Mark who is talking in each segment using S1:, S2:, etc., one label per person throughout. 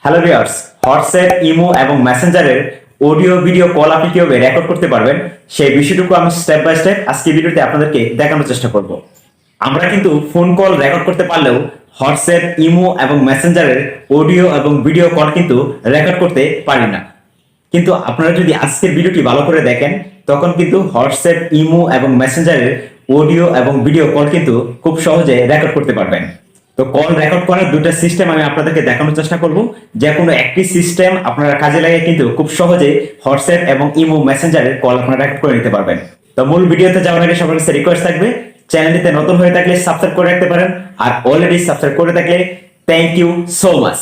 S1: Hello viewers, WhatsApp, Imo এবং মেসেঞ্জারের audio video call আপনি কিভাবে রেকর্ড করতে পারবেন সেই বিষয়টুকু আমি স্টেপ বাই স্টেপ আজকে ভিডিওতে আপনাদেরকে দেখানোর চেষ্টা করব। আমরা কিন্তু ফোন কল রেকর্ড করতে পারলেও হোয়াটসঅ্যাপ, ইমো এবং মেসেঞ্জারের অডিও এবং ভিডিও কল কিন্তু রেকর্ড করতে পারি না। কিন্তু আপনারা যদি আজকের ভিডিওটি ভালো করে দেখেন তখন কিন্তু হোয়াটসঅ্যাপ, ইমো এবং মেসেঞ্জারের অডিও এবং ভিডিও কল কিন্তু খুব সহজে রেকর্ড করতে পারবেন। তো কল রেকর্ড করার দুটো সিস্টেম আমি আপনাদেরকে দেখানোর চেষ্টা করব। যে কোনো একটি সিস্টেম আপনারা কাজে লাগিয়ে কিন্তু খুব সহজে হোয়াটসঅ্যাপ এবং ইমো মেসেঞ্জারের কল আপনারা রেকর্ড করে নিতে পারবেন। তো মূল ভিডিওতে যাওয়ার আগে সবার কাছে রিকোয়েস্ট থাকবে, চ্যানেলটিতে নতুন হয়ে থাকলে সাবস্ক্রাইব করে রাখতে পারেন, আর অলরেডি সাবস্ক্রাইব করে থাকলে thank you so much.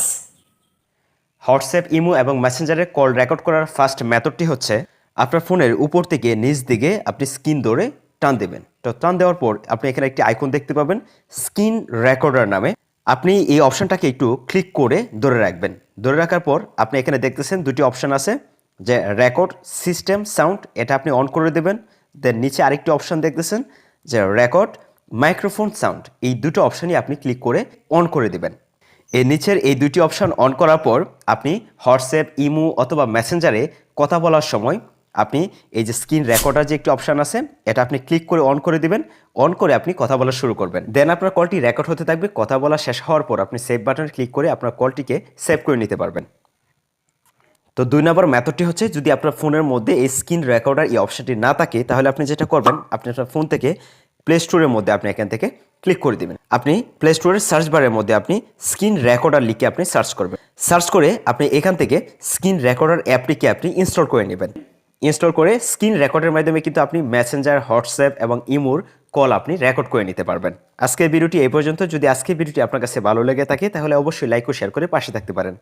S1: WhatsApp, Imo এবং মেসেঞ্জারের কল রেকর্ড করার ফার্স্ট মেথডটি হচ্ছে আপনার ফোনের উপর থেকে নিচ দিকে আপনি স্ক্রিন ধরে টান দেবেন। তো টান দেওয়ার পর আপনি এখানে একটি আইকন দেখতে পাবেন স্ক্রিন রেকর্ডার নামে। আপনি এই অপশনটাকে একটু ক্লিক করে ধরে রাখবেন। ধরে রাখার পর আপনি এখানে দেখতেছেন দুটি অপশন আছে, যে রেকর্ড সিস্টেম সাউন্ড, এটা আপনি অন করে দেবেন। দেন নিচে আরেকটি অপশন দেখতেছেন যে রেকর্ড মাইক্রোফোন সাউন্ড, এই দুটো অপশনই আপনি ক্লিক করে অন করে দেবেন। এই নিচের এই দুটি অপশন অন করার পর আপনি হোয়াটসঅ্যাপ, ইমো অথবা মেসেঞ্জারে কথা বলার সময় আপনি এই যে স্ক্রিন রেকর্ডার যে একটি অপশন আছে এটা আপনি ক্লিক করে অন করে দিবেন। অন করে আপনি কথা বলা শুরু করবেন। দেন আপনার কলটি রেকর্ড হতে থাকবে। কথা বলা শেষ হওয়ার পর আপনি সেভ বাটনে ক্লিক করে আপনার কলটিকে সেভ করে নিতে পারবেন। তো 2 নম্বর মেথডটি হচ্ছে, যদি আপনার ফোনের মধ্যে এই স্ক্রিন রেকর্ডার এই অপশনটি না থাকে তাহলে আপনি যেটা করবেন, আপনি আপনার ফোন থেকে প্লে স্টোরের মধ্যে আপনি এখান থেকে ক্লিক করে দিবেন। আপনি প্লে স্টোরের সার্চ বারের মধ্যে আপনি স্ক্রিন রেকর্ডার লিখে আপনি সার্চ করবেন। সার্চ করে আপনি এখান থেকে স্ক্রিন রেকর্ডার অ্যাপটিকে আপনি ইনস্টল করে নেবেন। ইনস্টল করে স্ক্রিন রেকর্ডের মাধ্যমে কিন্তু আপনি মেসেঞ্জার, হোয়াটসঅ্যাপ এবং ইমোর কল আপনি রেকর্ড করে নিতে পারবেন। আজকের ভিডিওটি এই পর্যন্ত। যদি আজকের ভিডিওটি আপনার কাছে ভালো লেগে থাকে তাহলে অবশ্যই লাইক ও শেয়ার করে পাশে থাকতে পারেন।